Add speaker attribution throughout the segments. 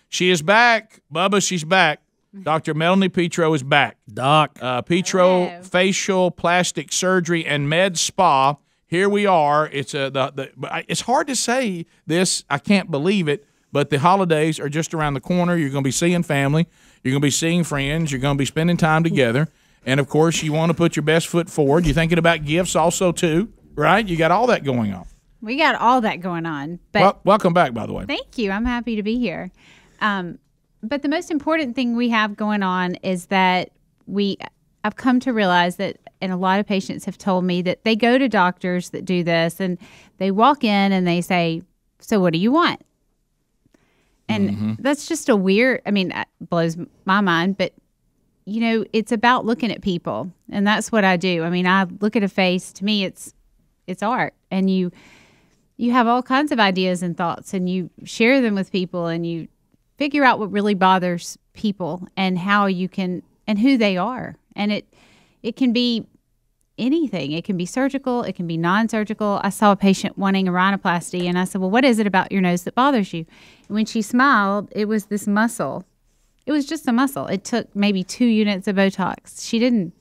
Speaker 1: She is back. Bubba, she's back. Dr. Melanie Petro is back.
Speaker 2: Doc.
Speaker 1: Petro Facial Plastic Surgery and Med Spa. Here we are. It's it's hard to say this. I can't believe it, but the holidays are just around the corner. You're going to be seeing family. You're going to be seeing friends. You're going to be spending time together. And, of course, you want to put your best foot forward. You're thinking about gifts also, too, right? You got all that going on.
Speaker 3: We got all that going on. But
Speaker 1: welcome back, by the way.
Speaker 3: Thank you. I'm happy to be here. But the most important thing we have going on is that I've come to realize that, and a lot of patients have told me that they go to doctors that do this, and they walk in and they say, so what do you want? And that's just a weird, that blows my mind, but it's about looking at people, and that's what I do. I look at a face. To me, it's art, and you have all kinds of ideas and thoughts, and you share them with people, and you figure out what really bothers people and how you can and who they are. And it can be anything. It can be surgical. It can be non-surgical. I saw a patient wanting a rhinoplasty, and I said, well, what is it about your nose that bothers you? And when she smiled, it was this muscle. It was just a muscle. It took maybe 2 units of Botox. She didn't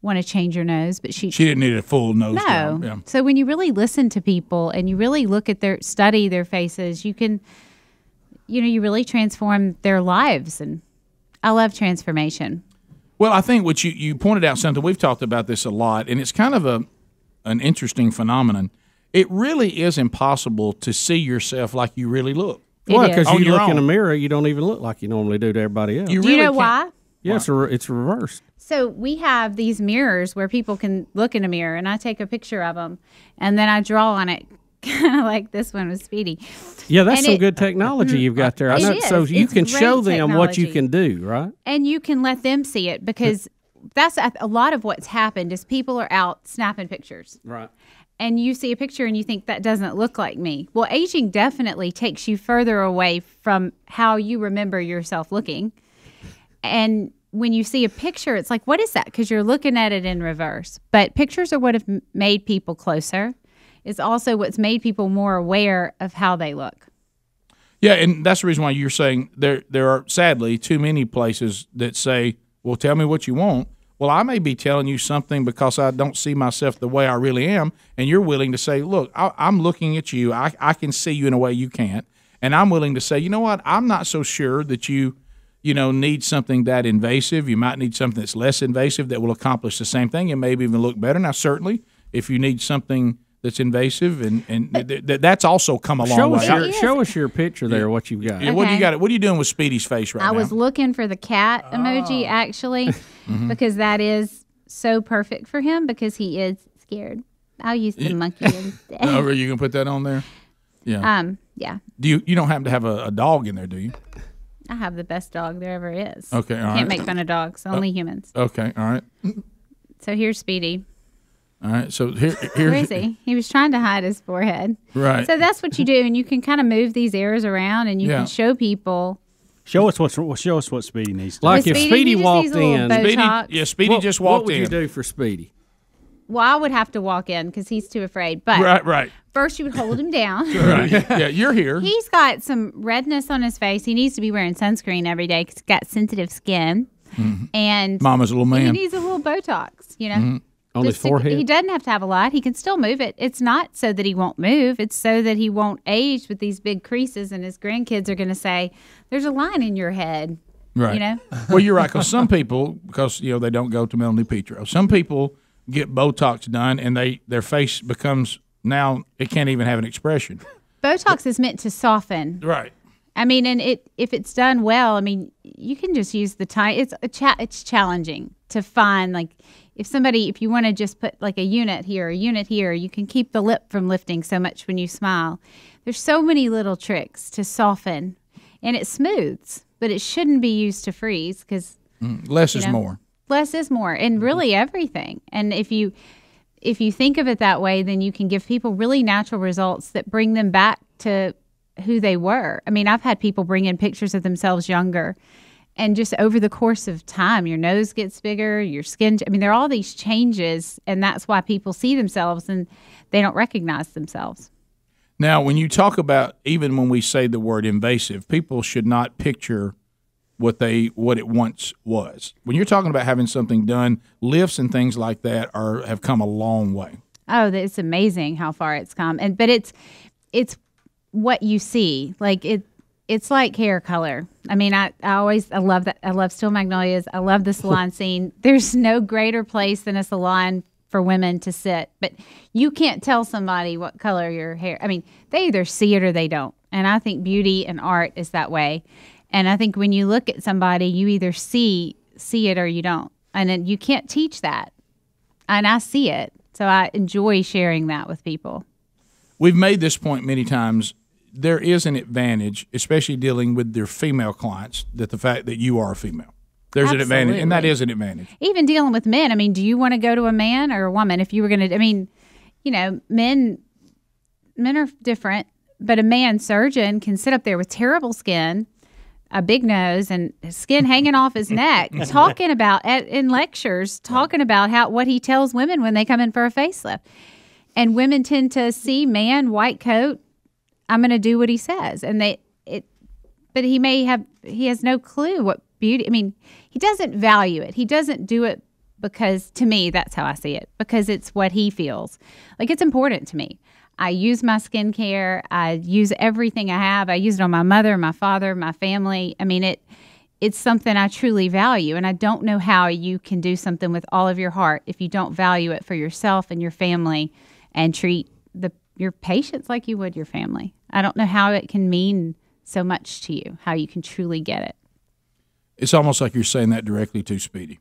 Speaker 3: want to change her nose, but she
Speaker 1: didn't need a full nose
Speaker 3: No.
Speaker 1: job. Yeah.
Speaker 3: So when you really listen to people and you really look at study their faces, you can, you really transform their lives. And I love transformation.
Speaker 1: Well, I think what you pointed out something. We've talked about this a lot, and it's kind of an interesting phenomenon. It really is impossible to see yourself like you really look.
Speaker 2: Well, because you look
Speaker 1: own.
Speaker 2: in a mirror, you don't even look like you normally do to everybody else.
Speaker 3: Do you know why?
Speaker 2: Yeah, it's reversed.
Speaker 3: So we have these mirrors where people can look in a mirror, and I take a picture of them, and then I draw on it, kind of like this one with Speedy.
Speaker 2: Yeah, that's some good technology you've got there. I know, so you can show them what you can do, right?
Speaker 3: And you can let them see it, because that's a lot of what's happened is people are out snapping pictures.
Speaker 2: Right.
Speaker 3: And you see a picture and you think, that doesn't look like me. Well, aging definitely takes you further away from how you remember yourself looking. And when you see a picture, it's like, what is that? Because you're looking at it in reverse. But pictures are what have made people closer. It's also what's made people more aware of how they look.
Speaker 1: Yeah, and that's the reason why you're saying there are, sadly, too many places that say, well, tell me what you want. Well, I may be telling you something because I don't see myself the way I really am, and you're willing to say, look, I'm looking at you. I can see you in a way you can't, and I'm willing to say, you know what, I'm not so sure that you need something that invasive. You might need something that's less invasive that will accomplish the same thing and maybe even look better. Now, certainly, if you need something that's invasive, and that's also come a long way.
Speaker 2: Show us your picture there, what you've got.
Speaker 1: Yeah, what do you got? What are you doing with Speedy's face right now?
Speaker 3: I was looking for the cat emoji, actually, because that is so perfect for him, because he is scared. I'll use the monkey instead.
Speaker 1: Oh, are you going to put that on there? Yeah.
Speaker 3: Yeah.
Speaker 1: Do you don't happen to have a dog in there, do you?
Speaker 3: I have the best dog there ever is.
Speaker 1: Okay, all right.
Speaker 3: Can't make fun of dogs, only humans.
Speaker 1: Okay, all right.
Speaker 3: So here's Speedy.
Speaker 1: All right, so here.
Speaker 3: Where is he? He was trying to hide his forehead.
Speaker 1: Right.
Speaker 3: So that's what you do, and you can kind of move these areas around, and you can show people.
Speaker 4: Show us what Speedy needs to do.
Speaker 2: Like if Speedy walked in.
Speaker 1: Speedy just walked in.
Speaker 2: What would you do for Speedy?
Speaker 3: Well, I would have to walk in because he's too afraid. But
Speaker 1: right.
Speaker 3: First, you would hold him down.
Speaker 1: Right. Yeah, you're here.
Speaker 3: He's got some redness on his face. He needs to be wearing sunscreen every day because he's got sensitive skin. Mm-hmm. And
Speaker 1: Mama's a little man.
Speaker 3: He needs a little Botox,
Speaker 1: Mm-hmm.
Speaker 2: On his forehead?
Speaker 3: He doesn't have to have a lot. He can still move it. It's not so that he won't move. It's so that he won't age with these big creases, and his grandkids are going to say, there's a line in your head.
Speaker 1: Right. Well, you're right, because some people, they don't go to Melanie Petro. Some people get Botox done, and their face becomes, now it can't even have an expression.
Speaker 3: Botox is meant to soften.
Speaker 1: Right.
Speaker 3: And if it's done well, you can just use the time. It's challenging to find, if you want to just put like a unit here, you can keep the lip from lifting so much when you smile. There's so many little tricks to soften, and it smooths, but it shouldn't be used to freeze because
Speaker 1: less is more.
Speaker 3: Less is more, and really everything. And if you think of it that way, then you can give people really natural results that bring them back to who they were. I've had people bring in pictures of themselves younger, and just over the course of time, your nose gets bigger, your skin, there are all these changes, and that's why people see themselves and they don't recognize themselves.
Speaker 1: Now, when you talk about, even when we say the word invasive, people should not picture what it once was. When you're talking about having something done, lifts and things like that have come a long way.
Speaker 3: Oh, it's amazing how far it's come, but it's what you see. Like it's like hair color. I mean, I love that. I love Steel Magnolias. I love the salon scene. There's no greater place than a salon for women to sit. But you can't tell somebody what color your hair. I mean, they either see it or they don't. And I think beauty and art is that way. And I think when you look at somebody, you either see it or you don't. And then you can't teach that. And I see it. So I enjoy sharing that with people.
Speaker 1: We've made this point many times. There is an advantage, especially dealing with their female clients, that the fact that you are a female. There's
Speaker 3: Absolutely.
Speaker 1: an advantage, and that is an advantage.
Speaker 3: Even dealing with men. I mean, do you want to go to a man or a woman? If you were going to, I mean, men are different, but a man surgeon can sit up there with terrible skin, a big nose, and skin hanging off his neck, talking about in lectures, talking about what he tells women when they come in for a facelift. And women tend to see man, white coat, I'm going to do what he says. And but he has no clue what beauty, I mean, he doesn't value it. He doesn't do it because, to me, that's how I see it, because it's what he feels. Like, it's important to me. I use my skincare. I use everything I have. I use it on my mother, my father, my family. I mean, it's something I truly value. And I don't know how you can do something with all of your heart if you don't value it for yourself and your family and treat your patients like you would your family. I don't know how it can mean so much to you, how you can truly get it.
Speaker 1: It's almost like you're saying that directly to Speedy.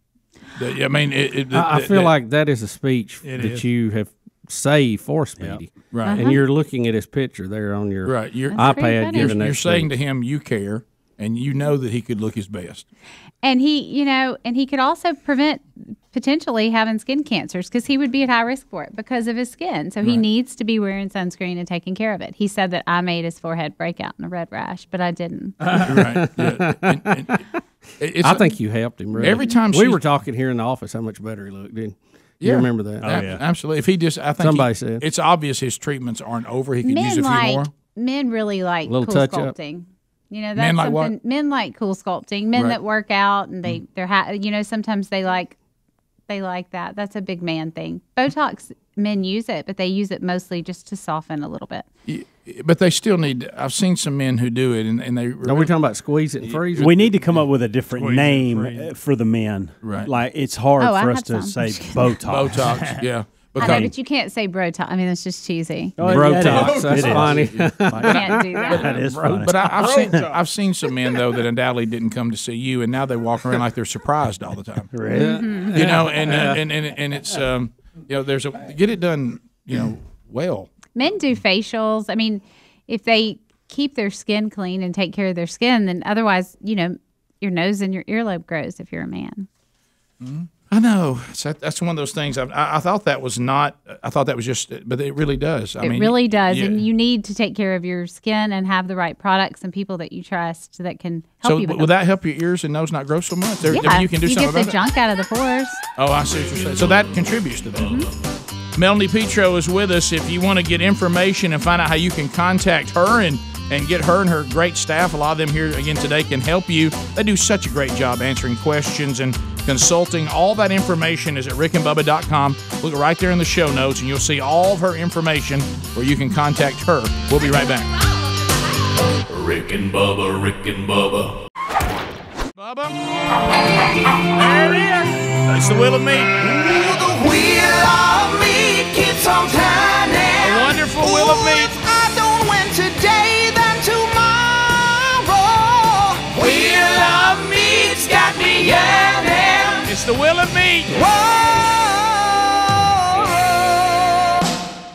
Speaker 1: I mean,
Speaker 2: I feel like that is a speech that you have saved for Speedy.
Speaker 1: Yeah. Right.
Speaker 2: And you're looking at his picture there on your iPad.
Speaker 1: You're saying to him, you care, and you know that he could look his best.
Speaker 3: And he could also prevent potentially having skin cancers, because he would be at high risk for it because of his skin. So he needs to be wearing sunscreen and taking care of it. He said that I made his forehead break out in a red rash, but I didn't.
Speaker 1: Right. Yeah.
Speaker 2: I think you helped him, really.
Speaker 1: Every time
Speaker 2: we were talking here in the office, how much better he looked, didn't you? You remember that?
Speaker 1: Oh, yeah. Absolutely. If he just, I think
Speaker 2: somebody said
Speaker 1: it's obvious his treatments aren't over. He could use a few more.
Speaker 3: Men really like cool sculpting. That's
Speaker 1: men like
Speaker 3: something.
Speaker 1: What?
Speaker 3: Men like cool sculpting. Men that work out and they're sometimes they like that. That's a big man thing. Botox, men use it, but they use it mostly just to soften a little bit.
Speaker 1: Yeah, but they still need. I've seen some men who do it, and they.
Speaker 2: Are we talking about squeeze it and freeze it?
Speaker 4: We need to come up with a different name for the men.
Speaker 1: Right.
Speaker 4: Like, it's hard for us to say Botox.
Speaker 1: Botox, yeah.
Speaker 3: I know, but you can't say Brotox. I mean, that's just cheesy.
Speaker 2: Brotox, that's funny.
Speaker 3: Can't do that.
Speaker 4: That is funny.
Speaker 1: But I've seen some men, though, that undoubtedly didn't come to see you, and now they walk around like they're surprised all the time.
Speaker 4: Right.
Speaker 3: Mm-hmm.
Speaker 1: And it's there's get it done, well.
Speaker 3: Men do facials. I mean, if they keep their skin clean and take care of their skin, then otherwise, your nose and your earlobe grows if you're a man.
Speaker 1: Mm-hmm. I know. That's one of those things. I thought that was not. I thought that was just. But it really does.
Speaker 3: It really does, and you need to take care of your skin and have the right products and people that you trust that can help you.
Speaker 1: So will that help your ears and nose not grow so much?
Speaker 3: Yeah,
Speaker 1: you can do something
Speaker 3: get the
Speaker 1: about
Speaker 3: junk out of the pores.
Speaker 1: Oh, I see what you're saying. So that contributes to that. Melanie Petro is with us. If you want to get information and find out how you can contact her and get her and her great staff, a lot of them here again today can help you. They do such a great job answering questions and consulting. All that information is at rickandbubba.com. Look right there in the show notes, and you'll see all of her information where you can contact her. We'll be right back.
Speaker 5: Rick and Bubba, Rick and Bubba.
Speaker 1: Bubba. There it is. It's the Wheel of Meat.
Speaker 6: The Wheel of Meat keeps on turning.
Speaker 1: A wonderful Wheel of Meat.
Speaker 6: If I don't win today, then tomorrow. Wheel of Meat's got me yearning.
Speaker 1: It's the Wheel of Meat.
Speaker 6: Whoa.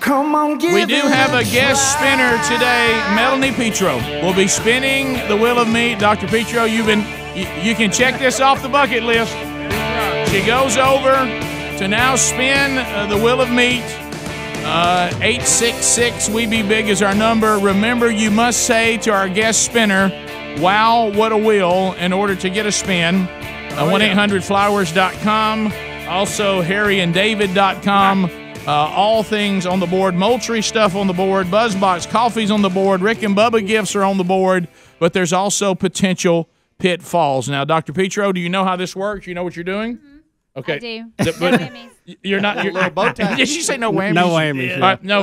Speaker 6: Come on, give
Speaker 1: We do have a guest spinner today, Melanie Petro. Will be spinning the Wheel of Meat. Dr. Petro, you can check this off the bucket list. She goes over to now spin the Wheel of Meat. 866 We Be Big is our number. Remember, you must say to our guest spinner, "Wow, what a wheel," in order to get a spin. 1-800-Flowers.com. Also, HarryandDavid.com. All things on the board. Moultrie stuff on the board. BuzzBox coffee's on the board. Rick and Bubba gifts are on the board. But there's also potential pitfalls. Now, Dr. Petro, do you know how this works? You know what you're doing?
Speaker 3: Mm-hmm.
Speaker 1: Okay.
Speaker 3: I do.
Speaker 1: But you're not. You're,
Speaker 7: little bow tie.
Speaker 1: Did she say no whammies?
Speaker 2: No whammies.
Speaker 1: All right, no.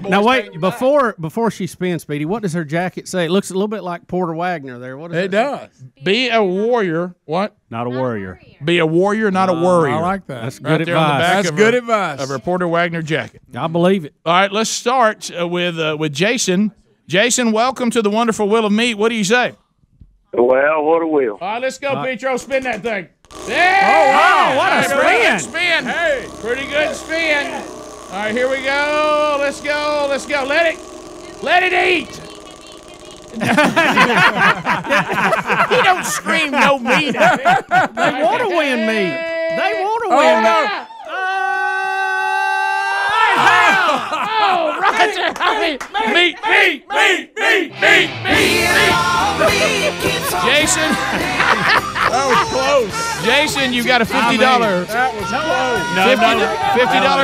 Speaker 2: Now wait, before she spins, Speedy, what does her jacket say? It looks a little bit like Porter Wagner there. What does
Speaker 8: It does.
Speaker 1: Be a warrior. What?
Speaker 4: Not a warrior.
Speaker 1: Be a warrior, not a worrier.
Speaker 8: I like that.
Speaker 2: That's
Speaker 1: Right
Speaker 2: good
Speaker 1: there on the
Speaker 2: advice.
Speaker 1: back
Speaker 8: That's
Speaker 1: of
Speaker 8: good
Speaker 1: her-
Speaker 8: advice.
Speaker 1: Of her Porter Wagner jacket.
Speaker 2: I believe it.
Speaker 1: All right, let's start with Jason. Jason, welcome to the wonderful Wheel of Meat. What do you say?
Speaker 9: Well, what a wheel.
Speaker 1: All right, let's go, Petro. Spin that thing. Yeah!
Speaker 2: Oh, wow, what a
Speaker 1: Pretty good
Speaker 2: spin.
Speaker 1: spin. Hey. Pretty good spin. All right, here we go. Let's go. Let's go. Let it eat. He don't scream no meat.
Speaker 2: They want to win me. They want to win me.
Speaker 1: Oh, Roger. Meat. Jason.
Speaker 8: That was close.
Speaker 1: Jason, you got a $50.
Speaker 8: That was close.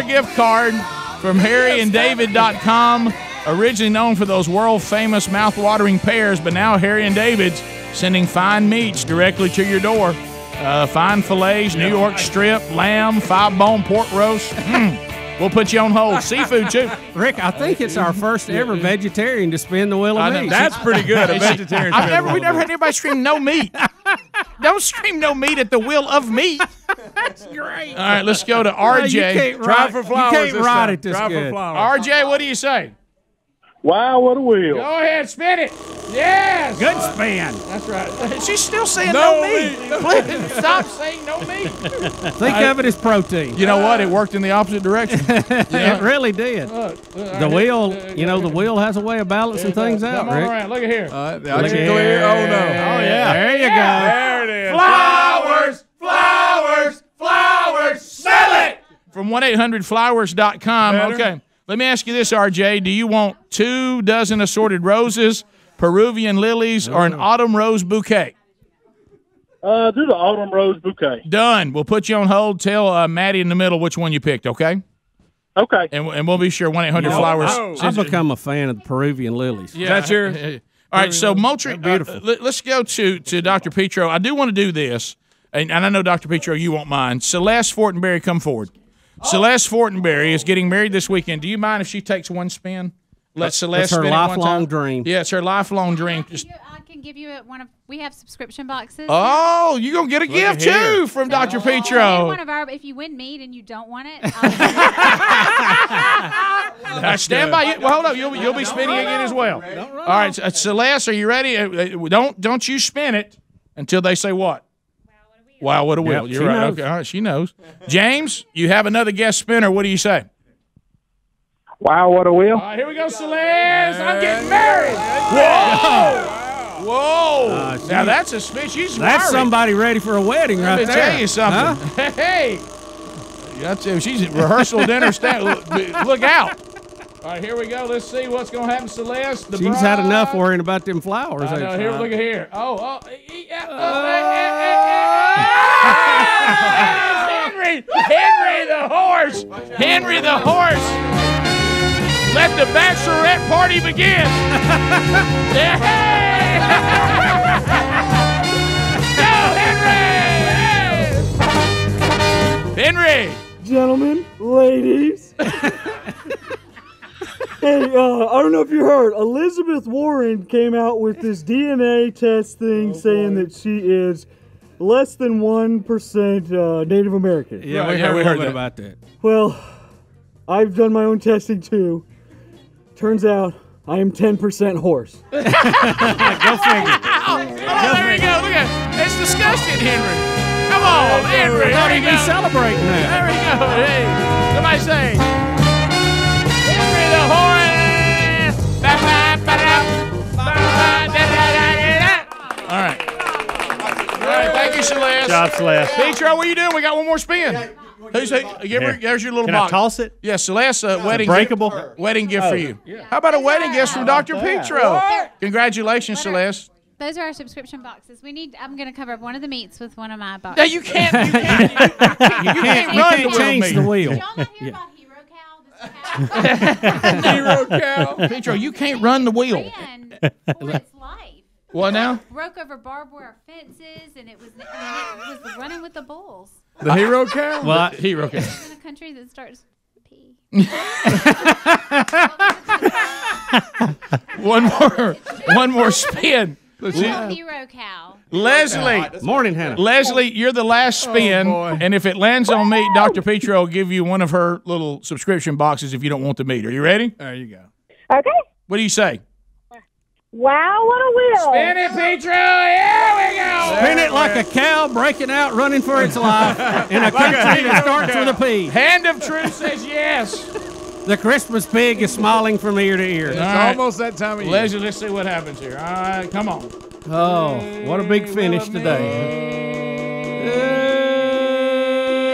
Speaker 1: $50 gift card from harryanddavid.com, originally known for those world-famous mouth-watering pears, but now Harry and David's sending fine meats directly to your door. Fine fillets, New York strip, lamb, 5-bone pork roast. We'll put you on hold. Seafood, too.
Speaker 2: Rick, I think it's our first ever vegetarian to spin the Wheel of Meat.
Speaker 8: That's pretty good. A vegetarian.
Speaker 1: We never had anybody scream no meat. Don't scream no meat at the Wheel of Meat.
Speaker 2: That's great.
Speaker 1: All right, let's go to RJ.
Speaker 8: Try for flowers.
Speaker 2: You can't
Speaker 8: this
Speaker 2: ride
Speaker 8: time.
Speaker 2: it this
Speaker 8: Try
Speaker 2: good.
Speaker 8: for flowers.
Speaker 1: RJ, what do you say?
Speaker 9: Wow, what a wheel.
Speaker 1: Go ahead, spin it. Yes.
Speaker 2: Good spin.
Speaker 1: That's right. She's still saying no meat. Please stop saying no meat.
Speaker 2: Think of it as protein.
Speaker 1: You know what? It worked in the opposite direction.
Speaker 2: It really did. The wheel, the wheel has a way of balancing things out,
Speaker 1: Come on
Speaker 2: Rick.
Speaker 1: around. Look at here.
Speaker 8: Got you clear. Oh, no.
Speaker 2: Oh, yeah. There you go.
Speaker 8: There it is.
Speaker 1: Flowers. Sell it. From 1-800-Flowers.com. Okay. Let me ask you this, RJ. Do you want 2 dozen assorted roses, Peruvian lilies, or an autumn rose bouquet?
Speaker 9: Do the autumn rose bouquet.
Speaker 1: Done. We'll put you on hold. Tell Maddie in the middle which one you picked, okay?
Speaker 9: Okay.
Speaker 1: And we'll be sure 1-800-Flowers.
Speaker 2: I've become a fan of the Peruvian lilies.
Speaker 1: Yeah.
Speaker 8: That's yours?
Speaker 1: All right, so Moultrie, let's go to Dr. Petro. I do want to do this, and I know, Dr. Petro, you won't mind. Celeste Fortenberry, come forward. Celeste Fortenberry is getting married this weekend. Do you mind if she takes one spin? Let Celeste
Speaker 2: It's her
Speaker 1: spin it one
Speaker 2: lifelong
Speaker 1: time.
Speaker 2: dream.
Speaker 1: Yeah, it's her lifelong dream. Just,
Speaker 3: I can give you one of. We have subscription boxes.
Speaker 1: oh, you're going to get a gift, too, from Dr. Petro.
Speaker 3: One of our. If you win meat and you don't want it,
Speaker 1: Stand by you. Well, hold up. You'll be spinning again as well. All right, Celeste, are you ready? Don't you spin it until they say what? Wow, what a wheel.
Speaker 2: Yep,
Speaker 1: You're
Speaker 2: she
Speaker 1: right.
Speaker 2: knows.
Speaker 1: Okay, all right, she knows. James, you have another guest spinner. What do you say?
Speaker 9: Wow, what a wheel.
Speaker 1: All right, here we go, Celeste. I'm getting married. Whoa. Now that's a spin. She's
Speaker 2: That's
Speaker 1: wiry.
Speaker 2: somebody ready for a wedding right
Speaker 1: Let me
Speaker 2: there.
Speaker 1: tell you something.
Speaker 2: Huh?
Speaker 1: Hey. She's at rehearsal dinner. Look out. All right, here we go. Let's see what's going to happen, Celeste. The
Speaker 2: She's had enough worrying about them flowers.
Speaker 1: I know.
Speaker 2: ain't
Speaker 1: Here,
Speaker 2: she?
Speaker 1: look at here. Henry the horse. Henry the horse. Let the bachelorette party begin. Hey! Go, Henry! Henry!
Speaker 10: Gentlemen, ladies. Hey, I don't know if you heard, Elizabeth Warren came out with this DNA test thing saying that she is less than 1% Native American.
Speaker 2: Yeah, we heard about that.
Speaker 10: Well, I've done my own testing too. Turns out I am 10% horse.
Speaker 2: Go figure.
Speaker 1: Oh, there you go. Look at it. It's disgusting, Henry. Come on, Henry.
Speaker 2: Thought
Speaker 1: There
Speaker 2: he'd
Speaker 1: you
Speaker 2: be
Speaker 1: go.
Speaker 2: celebrating that.
Speaker 1: There we go. Hey, somebody say, Henry the horse. All right. All right. Thank you, Celeste.
Speaker 4: Job, Celeste.
Speaker 1: Petro, what are you doing? We got one more spin. There's your little
Speaker 4: Can
Speaker 1: box.
Speaker 4: I toss it?
Speaker 1: Yeah, Celeste, wedding
Speaker 4: breakable?
Speaker 1: wedding gift for you. How about a wedding gift from Dr. Petro? Congratulations, Celeste.
Speaker 3: those are our subscription boxes. I'm going to cover up one of the meats with one of my boxes.
Speaker 1: No, you can't. You can't
Speaker 2: You can't
Speaker 1: run
Speaker 2: change the wheel.
Speaker 3: Did y'all not hear about Hero Cow?
Speaker 1: Hero cow. Petro, you can't run the wheel.
Speaker 3: For its life.
Speaker 1: What now?
Speaker 3: Broke over barbed wire fences, and it was running with the bulls.
Speaker 8: The hero cow?
Speaker 1: Well, hero cow.
Speaker 3: It's in a country that starts P.
Speaker 1: One more spin.
Speaker 3: Hero cow.
Speaker 1: Leslie.
Speaker 2: Morning, Hannah.
Speaker 1: Leslie, you're the last spin, and if it lands on me, Dr. Petro will give you one of her little subscription boxes if you don't want the meat. Are you ready?
Speaker 8: There you go.
Speaker 7: Okay.
Speaker 1: What do you say?
Speaker 7: Wow, what a wheel.
Speaker 1: Spin it, Petro. Here we go.
Speaker 2: Spin it like a cow breaking out, running for its life in a country that starts with a P.
Speaker 1: Hand of truth says yes.
Speaker 2: The Christmas pig is smiling from ear to ear.
Speaker 8: It's almost that time of year.
Speaker 1: Leslie, let's see what happens here. All right, come on.
Speaker 2: Oh, what a big finish today.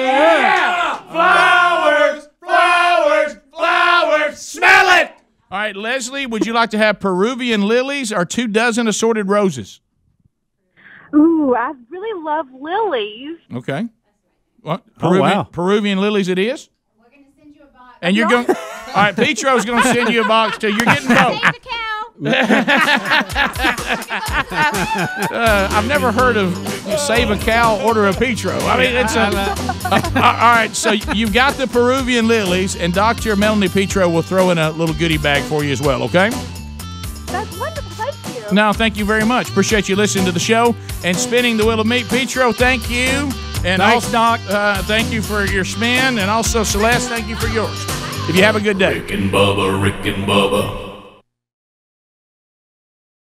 Speaker 1: Yeah! Flowers, flowers, flowers. Smell it. All right, Leslie, would you like to have Peruvian lilies or 24 assorted roses?
Speaker 7: Ooh, I really love lilies.
Speaker 1: Okay. What?
Speaker 2: Wow.
Speaker 1: Peruvian lilies it is? We're going to send you a box. And you're going all right, Petro's going to send you a box too. You're getting both.
Speaker 3: Save the cow.
Speaker 1: I've never heard of save a cow, order a Petro. I mean, it's all right, so you've got the Peruvian lilies, and Dr. Melanie Petro will throw in a little goodie bag for you as well, okay?
Speaker 7: That's wonderful. Thank you.
Speaker 1: No, thank you very much. Appreciate you listening to the show and spinning the wheel of meat. Petro, thank you. And
Speaker 2: Thanks, Doc.
Speaker 1: Thank you for your spin. And also, Celeste, thank you for yours. If you have a good day.
Speaker 5: Rick and Bubba, Rick and Bubba.